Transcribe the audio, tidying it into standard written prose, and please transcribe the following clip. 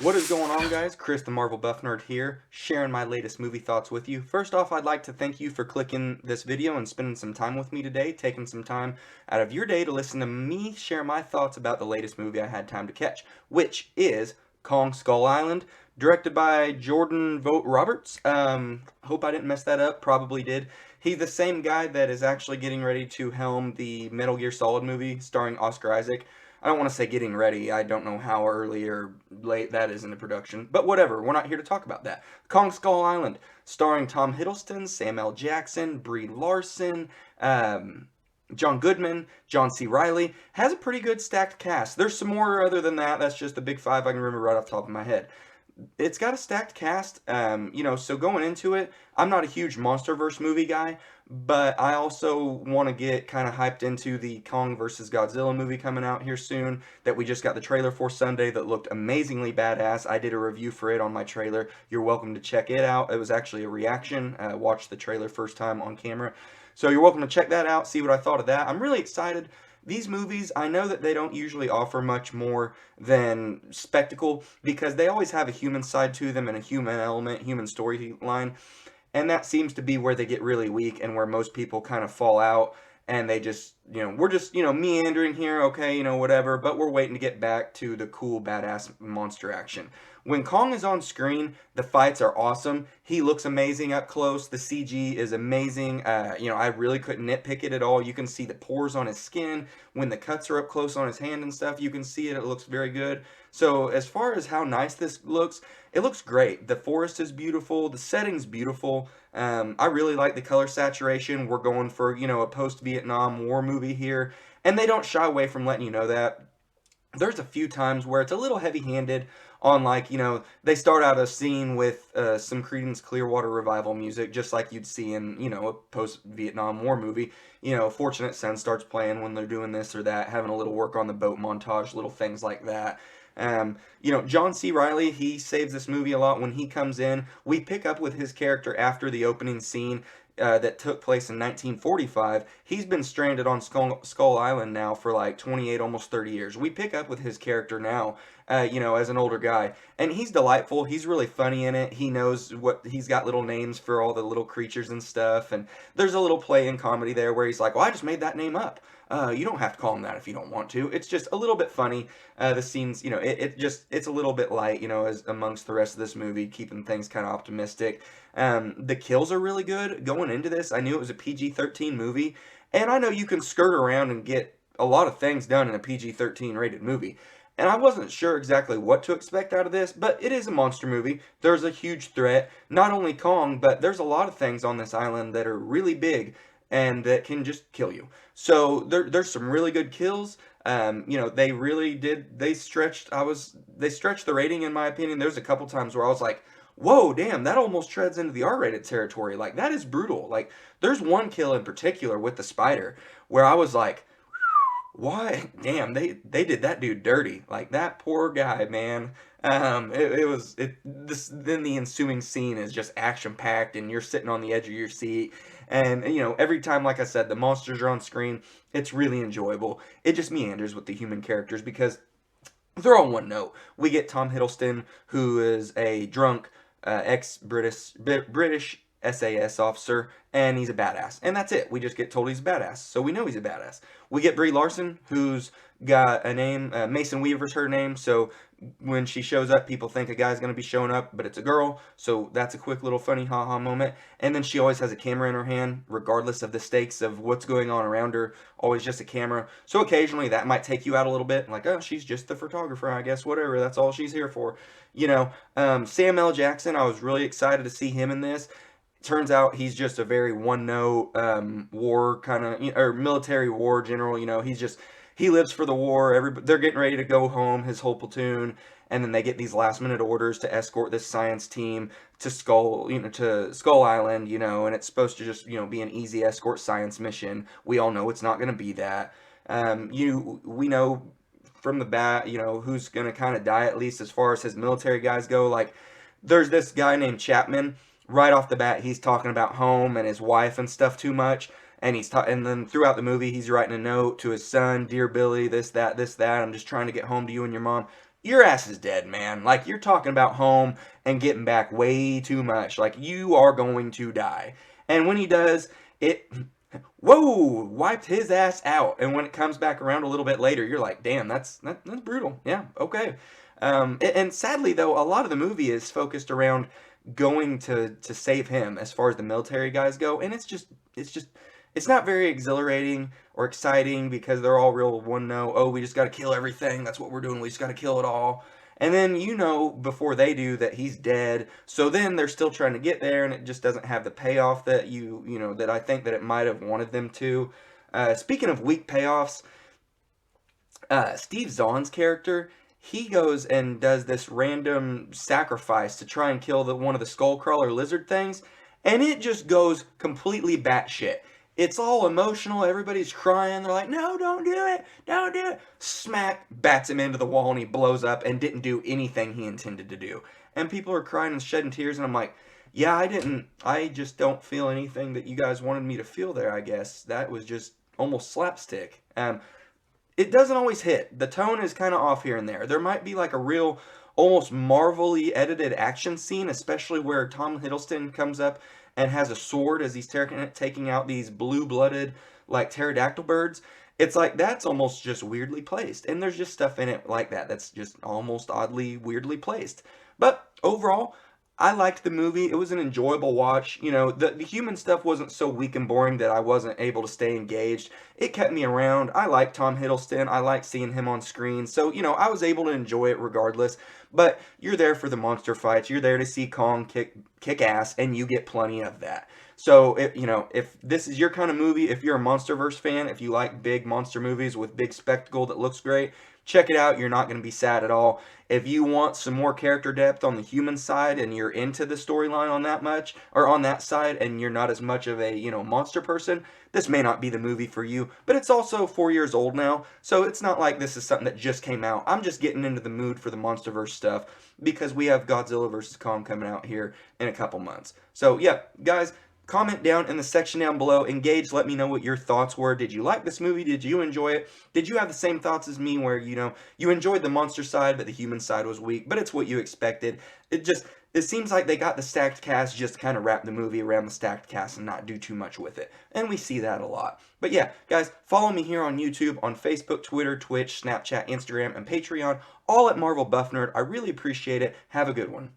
What is going on, guys? Chris the Marvel Buff Nerd here, sharing my latest movie thoughts with you. First off, I'd like to thank you for clicking this video and spending some time with me today, taking some time out of your day to listen to me share my thoughts about the latest movie I had time to catch, which is Kong Skull Island, directed by Jordan Vogt-Roberts. Hope I didn't mess that up, probably did. He's the same guy that is actually getting ready to helm the Metal Gear Solid movie starring Oscar Isaac. I don't want to say getting ready. I don't know how early or late that is in the production. But whatever, we're not here to talk about that. Kong Skull Island, starring Tom Hiddleston, Sam L. Jackson, Brie Larson, John Goodman, John C. Reilly, has a pretty good stacked cast. There's some more other than that. That's just the big five I can remember right off the top of my head. It's got a stacked cast, so going into it, I'm not a huge MonsterVerse movie guy, but I also want to get kind of hyped into the Kong vs. Godzilla movie coming out here soon that we just got the trailer for Sunday that looked amazingly badass. I did a review for it on my trailer. You're welcome to check it out. It was actually a reaction. Watched the trailer first time on camera. So you're welcome to check that out, see what I thought of that. I'm really excited. These movies, I know that they don't usually offer much more than spectacle because they always have a human side to them and a human element, human storyline. And that seems to be where they get really weak and where most people kind of fall out and they just, we're just, meandering here, okay, whatever, but we're waiting to get back to the cool, badass monster action. When Kong is on screen, the fights are awesome. He looks amazing up close. The CG is amazing. I really couldn't nitpick it at all. You can see the pores on his skin. When the cuts are up close on his hand and stuff, you can see it. It looks very good. So as far as how nice this looks, it looks great. The forest is beautiful. The setting's beautiful. I really like the color saturation. We're going for, a post-Vietnam War movie here. And they don't shy away from letting you know that. There's a few times where it's a little heavy-handed on, like, they start out a scene with some Creedence Clearwater Revival music, just like you'd see in, a post-Vietnam War movie. Fortunate Son starts playing when they're doing this or that, having a little work on the boat montage, little things like that. John C. Reilly, he saves this movie a lot when he comes in. We pick up with his character after the opening scene that took place in 1945. He's been stranded on Skull Island now for like 28, almost 30 years. We pick up with his character now, as an older guy. And he's delightful. He's really funny in it. He knows he's got little names for all the little creatures and stuff. And there's a little play in comedy there where he's like, well, I just made that name up. You don't have to call him that if you don't want to. It's just a little bit funny. The scenes, it's a little bit light, as amongst the rest of this movie, keeping things kind of optimistic. The kills are really good. Going into this, I knew it was a PG-13 movie, and I know you can skirt around and get a lot of things done in a PG-13 rated movie. And I wasn't sure exactly what to expect out of this, but it is a monster movie. There's a huge threat, not only Kong, but there's a lot of things on this island that are really big and that can just kill you. So there's some really good kills. They really did. They stretched the rating in my opinion. There's a couple times where I was like, whoa, damn, that almost treads into the R-rated territory. Like, that is brutal. Like, there's one kill in particular with the spider where I was like, why? Damn, they did that dude dirty. Like, that poor guy, man. Then the ensuing scene is just action packed and you're sitting on the edge of your seat. And, every time, like I said, the monsters are on screen, it's really enjoyable. It just meanders with the human characters because they're all one note. We get Tom Hiddleston, who is a drunk British SAS officer, and he's a badass. And that's it. We just get told he's a badass, so we know he's a badass. We get Brie Larson, who's got a name. Mason Weaver's her name, so when she shows up, people think a guy's going to be showing up, but it's a girl, so that's a quick little funny haha moment. And then she always has a camera in her hand, regardless of the stakes of what's going on around her, always just a camera. So occasionally that might take you out a little bit, like, oh, she's just the photographer, I guess, whatever, that's all she's here for. Sam L. Jackson, I was really excited to see him in this. Turns out he's just a very one-note war kind of, or military war general, he lives for the war. They're getting ready to go home, his whole platoon, and then they get these last-minute orders to escort this science team to Skull Island, and it's supposed to just, be an easy escort science mission. We all know it's not going to be that. We know from the bat, who's going to kind of die, at least as far as his military guys go. Like, there's this guy named Chapman. Right off the bat, he's talking about home and his wife and stuff too much. And then throughout the movie, he's writing a note to his son, "Dear Billy, this, that, I'm just trying to get home to you and your mom." your ass is dead, man. Like, you're talking about home and getting back way too much. Like, you are going to die. And when he does, it, whoa, wiped his ass out. And when it comes back around a little bit later, you're like, damn, that's brutal. Yeah, okay. And sadly, though, a lot of the movie is focused around going to save him as far as the military guys go. And it's just, it's not very exhilarating or exciting because they're all real one note. Oh, we just got to kill everything. That's what we're doing. We just got to kill it all. And then you know before they do that he's dead. So then they're still trying to get there, and it just doesn't have the payoff that you know that I think that it might have wanted them to. Speaking of weak payoffs, Steve Zahn's character, he goes and does this random sacrifice to try and kill one of the skullcrawler lizard things, and it just goes completely batshit. It's all emotional. Everybody's crying. They're like, no, don't do it. Don't do it. Smack, bats him into the wall, and he blows up and didn't do anything he intended to do. And people are crying and shedding tears, and I'm like, yeah, I just don't feel anything that you guys wanted me to feel there, I guess. That was just almost slapstick. It doesn't always hit. The tone is kind of off here and there. There might be like a real, almost Marvel-y edited action scene, especially where Tom Hiddleston comes up and has a sword as he's taking out these blue-blooded, like, pterodactyl birds. It's like, that's almost just weirdly placed. And there's just stuff in it like that that's just almost oddly, weirdly placed. But overall, I liked the movie. It was an enjoyable watch. You know, the human stuff wasn't so weak and boring that I wasn't able to stay engaged. It kept me around. I like Tom Hiddleston. I like seeing him on screen. So, you know, I was able to enjoy it regardless. But you're there for the monster fights. You're there to see Kong kick ass, and you get plenty of that. So, you know, if this is your kind of movie, if you're a MonsterVerse fan, if you like big monster movies with big spectacle that looks great, check it out. You're not going to be sad at all. If you want some more character depth on the human side and you're into the storyline on that much, or on that side, and you're not as much of a, you know, monster person, this may not be the movie for you. But it's also 4 years old now, so it's not like this is something that just came out. I'm just getting into the mood for the MonsterVerse stuff because we have Godzilla vs. Kong coming out here in a couple months. So, yeah, guys, comment down in the section down below. Engage. Let me know what your thoughts were. Did you like this movie? Did you enjoy it? Did you have the same thoughts as me where, you know, you enjoyed the monster side, but the human side was weak, but it's what you expected? It seems like they got the stacked cast just to kind of wrap the movie around the stacked cast and not do too much with it. And we see that a lot. But yeah, guys, follow me here on YouTube, on Facebook, Twitter, Twitch, Snapchat, Instagram, and Patreon, all at Marvel Buff Nerd. I really appreciate it. Have a good one.